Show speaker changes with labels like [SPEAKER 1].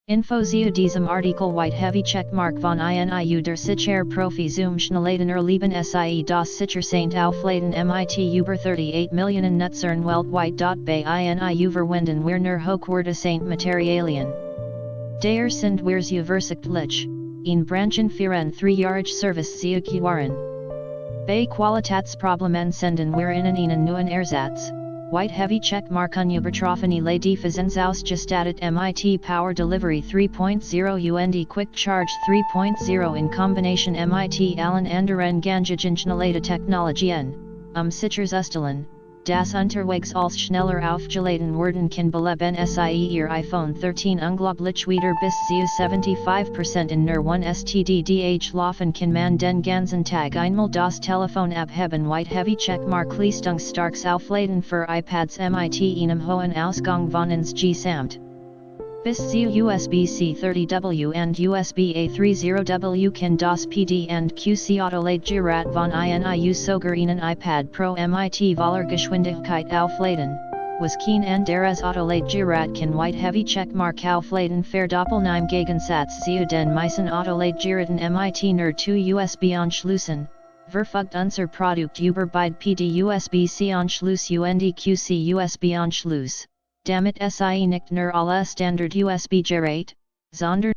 [SPEAKER 1] Info zu diesem Artikel White Heavy Checkmark von INIU der Sicher Profi zum Schnellladung erleben Sie das Sichersein Aufladen mit über 38 Millionen Nutzern weltweit. Bei INIU verwenden wir nur hochwertige Materialien. Daher sind wir zuversichtlich, in Branchen für ein 3-jährige Service zu gewähren. Bei Qualitätsproblemen senden wir Ihnen neuen Ersatz. White Heavy Checkmark unübertroffene Ladefizenzsausgestattet mit Power Delivery 3.0 und Quick Charge 3.0 in Kombination mit allen anderen gängigen Schnellladetechnologien, sicherzustellen, dass unterwegs als schneller aufgeladen werden kann. Beleben Sie Ihr iPhone 13 unglaublich wieder bis zu 75% in nur 1 STDDH laufen kann man den ganzen Tag einmal das Telefon abheben. White Heavy Checkmark Leistungsstarkes Aufladen für iPads mit einem hohen Ausgang von Energie samt bis zu USB-C 30W und USB-A 30W kann das PD und QC Ladegerät von INIU sogar einen iPad Pro mit voller Geschwindigkeit aufladen, was kein anderes Ladegerät kann. White Heavy Checkmark aufladen verdoppeln im Gegensatz zu den meisten Ladegeräten mit nur 2 USB-Anschlüssen, verfügt unser Produkt über beide PD USB-C Anschluss und QC USB Anschluss. Damit Sie nicht nur alle Standard USB Gerät, sondern